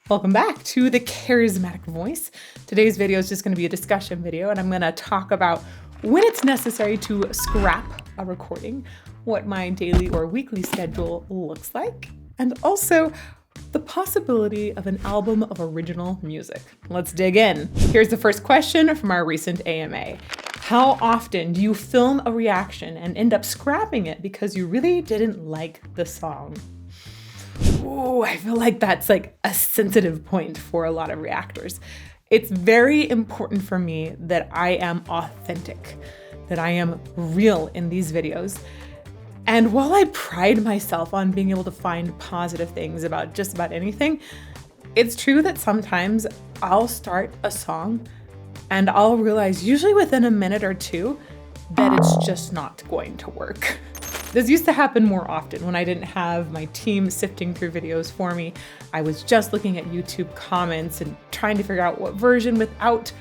Welcome back to the Charismatic Voice. Today's video is just going to be a discussion video, and I'm going to talk about when it's necessary to scrap a recording, what my daily or weekly schedule looks like, and also the possibility of an album of original music. Let's dig in. Here's the first question from our recent AMA. How often do you film a reaction and end up scrapping it because you really didn't like the song? Ooh, I feel like that's like a sensitive point for a lot of reactors. It's very important for me that I am authentic, that I am real in these videos. And while I pride myself on being able to find positive things about just about anything, it's true that sometimes I'll start a song and I'll realize, usually within a minute or two, that it's just not going to work. This used to happen more often when I didn't have my team sifting through videos for me. I was just looking at YouTube comments and trying to figure out what version without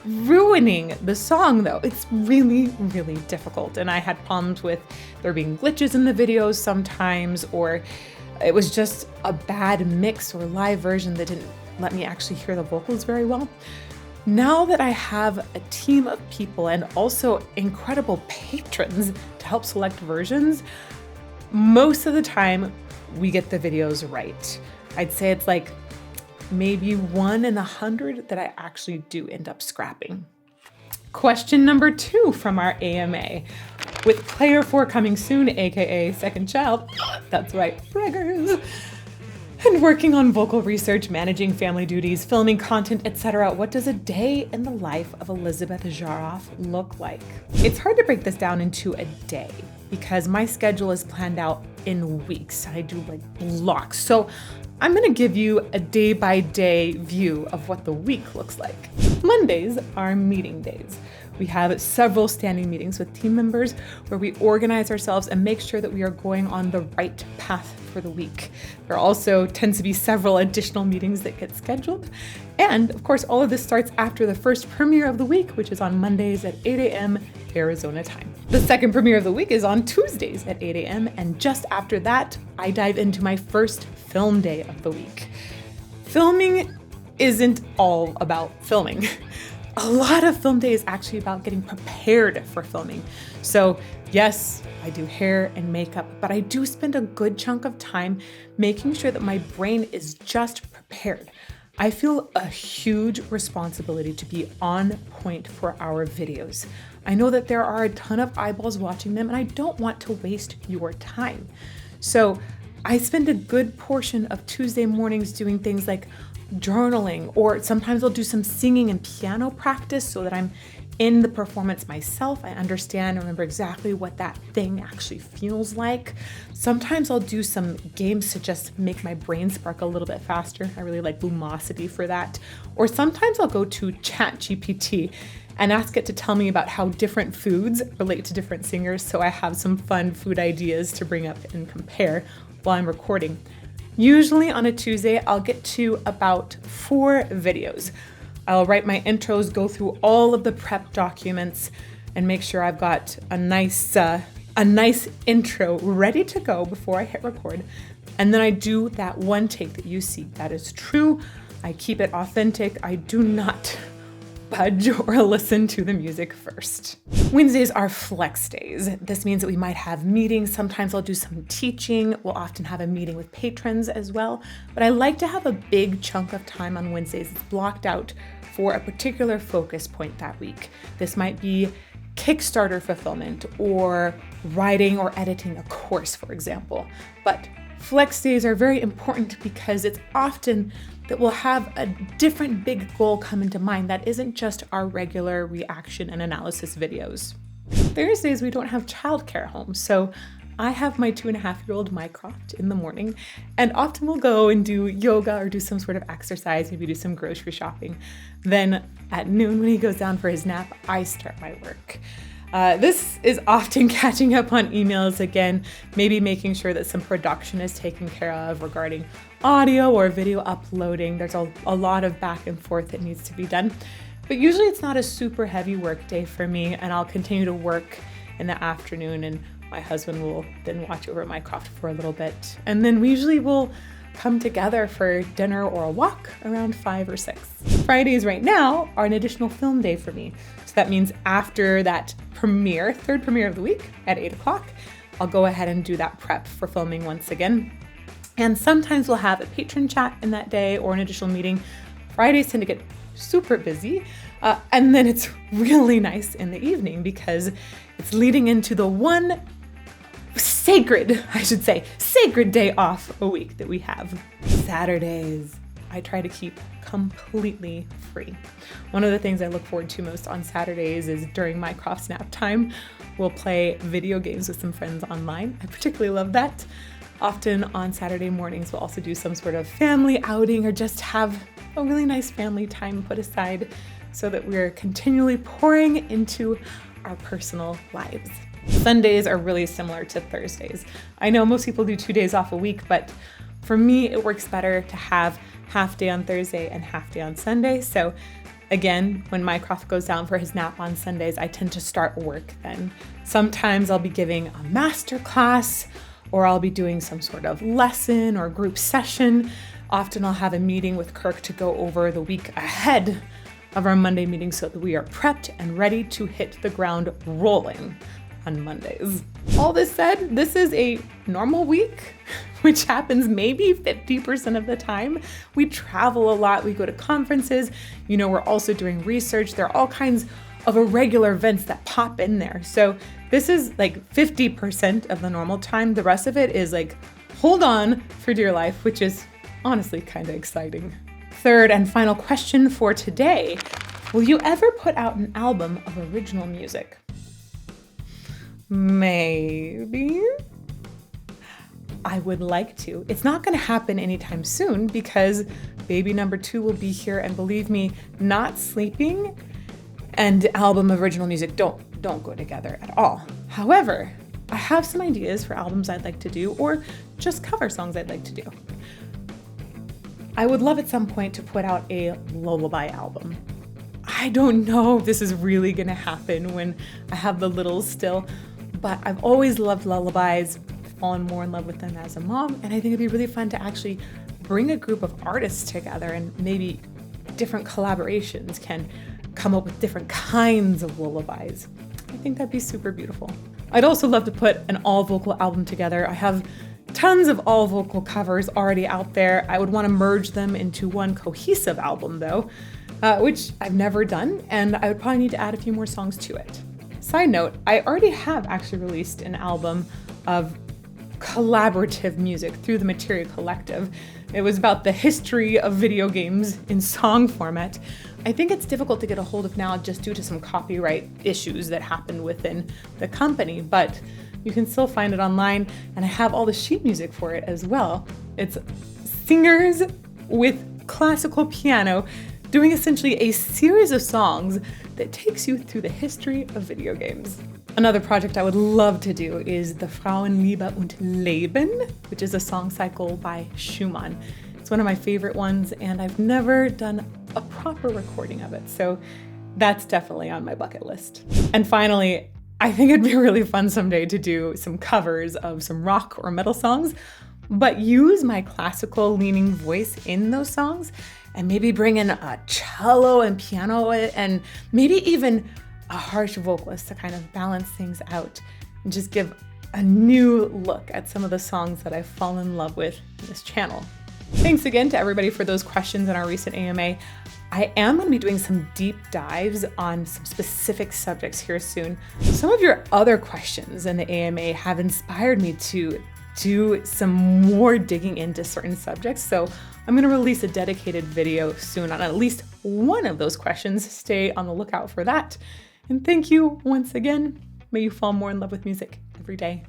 ruining the song though. It's really, really difficult. And I had problems with there being glitches in the videos sometimes, or it was just a bad mix or live version that didn't let me actually hear the vocals very well. Now that I have a team of people and also incredible patrons to help select versions, most of the time we get the videos right. I'd say it's like maybe 1 in 100 that I actually do end up scrapping. Question number 2 from our AMA. With player 4 coming soon, aka second child, that's right, friggers, and working on vocal research, managing family duties, filming content, etc., what does a day in the life of Elizabeth Jaroff look like? It's hard to break this down into a day because my schedule is planned out in weeks. I do like blocks. So I'm gonna give you a day-by-day view of what the week looks like. Mondays are meeting days. We have several standing meetings with team members where we organize ourselves and make sure that we are going on the right path for the week. There also tends to be several additional meetings that get scheduled. And of course, all of this starts after the first premiere of the week, which is on Mondays at 8 a.m. Arizona time. The second premiere of the week is on Tuesdays at 8 a.m. And just after that, I dive into my first film day of the week. Filming isn't all about filming. A lot of film day is actually about getting prepared for filming. So yes, I do hair and makeup, but I do spend a good chunk of time making sure that my brain is just prepared. I feel a huge responsibility to be on point for our videos. I know that there are a ton of eyeballs watching them and I don't want to waste your time. So I spend a good portion of Tuesday mornings doing things like journaling, or sometimes I'll do some singing and piano practice so that I'm in the performance myself. I understand and remember exactly what that thing actually feels like. Sometimes I'll do some games to just make my brain spark a little bit faster. I really like Lumosity for that. Or sometimes I'll go to ChatGPT and ask it to tell me about how different foods relate to different singers, so I have some fun food ideas to bring up and compare while I'm recording. Usually on a Tuesday, I'll get to about 4 videos. I'll write my intros, go through all of the prep documents, and make sure I've got a nice intro ready to go before I hit record. And then I do that one take that you see. That is true. I keep it authentic. I do not budge or listen to the music first. Wednesdays are flex days. This means that we might have meetings. Sometimes I'll do some teaching. We'll often have a meeting with patrons as well. But I like to have a big chunk of time on Wednesdays that's blocked out for a particular focus point that week. This might be Kickstarter fulfillment or writing or editing a course, for example. But flex days are very important because it's often that we'll have a different big goal come into mind that isn't just our regular reaction and analysis videos. Thursdays, we don't have childcare home, so I have my 2.5-year-old Mycroft in the morning, and often we'll go and do yoga or do some sort of exercise, maybe do some grocery shopping. Then at noon, when he goes down for his nap, I start my work. This is often catching up on emails again, maybe making sure that some production is taken care of regarding audio or video uploading. There's a lot of back and forth that needs to be done. But usually it's not a super heavy work day for me, and I'll continue to work in the afternoon, and my husband will then watch over Mycroft for a little bit. And then we usually will come together for dinner or a walk around 5 or 6. Fridays right now are an additional film day for me. So that means after that premiere, third premiere of the week at 8 o'clock, I'll go ahead and do that prep for filming once again. And sometimes we'll have a patron chat in that day or an additional meeting. Fridays tend to get super busy. And then it's really nice in the evening because it's leading into the one sacred day off a week that we have. Saturdays, I try to keep completely free. One of the things I look forward to most on Saturdays is during my cross nap time, we'll play video games with some friends online. I particularly love that. Often on Saturday mornings, we'll also do some sort of family outing or just have a really nice family time put aside so that we're continually pouring into our personal lives. Sundays are really similar to Thursdays. I know most people do 2 days off a week, but for me, it works better to have half day on Thursday and half day on Sunday. So again, when my Croft goes down for his nap on Sundays, I tend to start work then. Sometimes I'll be giving a master class, or I'll be doing some sort of lesson or group session. Often I'll have a meeting with Kirk to go over the week ahead of our Monday meeting so that we are prepped and ready to hit the ground rolling on Mondays. All this said, this is a normal week, which happens maybe 50% of the time. We travel a lot, we go to conferences, we're also doing research. There are all kinds of irregular events that pop in there. So this is like 50% of the normal time. The rest of it is like, hold on for dear life, which is honestly kind of exciting. Third and final question for today. Will you ever put out an album of original music? Maybe. I would like to. It's not going to happen anytime soon because baby number 2 will be here, and believe me, not sleeping and album of original music don't go together at all. However, I have some ideas for albums I'd like to do or just cover songs I'd like to do. I would love at some point to put out a lullaby album. I don't know if this is really going to happen when I have the littles still, but I've always loved lullabies, fallen more in love with them as a mom, and I think it'd be really fun to actually bring a group of artists together and maybe different collaborations can come up with different kinds of lullabies. I think that'd be super beautiful. I'd also love to put an all-vocal album together. I have tons of all-vocal covers already out there. I would want to merge them into one cohesive album though, which I've never done, and I would probably need to add a few more songs to it. Side note, I already have actually released an album of collaborative music through the Materia Collective. It was about the history of video games in song format. I think it's difficult to get a hold of now just due to some copyright issues that happened within the company, but you can still find it online, and I have all the sheet music for it as well. It's singers with classical piano doing essentially a series of songs that takes you through the history of video games. Another project I would love to do is the Frauenliebe und Leben, which is a song cycle by Schumann. It's one of my favorite ones, and I've never done a proper recording of it, so that's definitely on my bucket list. And finally, I think it'd be really fun someday to do some covers of some rock or metal songs, but use my classical leaning voice in those songs and maybe bring in a cello and piano and maybe even a harsh vocalist to kind of balance things out and just give a new look at some of the songs that I've fallen in love with in this channel. Thanks again to everybody for those questions in our recent AMA. I am going to be doing some deep dives on some specific subjects here soon. Some of your other questions in the AMA have inspired me to do some more digging into certain subjects, so I'm going to release a dedicated video soon on at least one of those questions. Stay on the lookout for that. And thank you once again. May you fall more in love with music every day.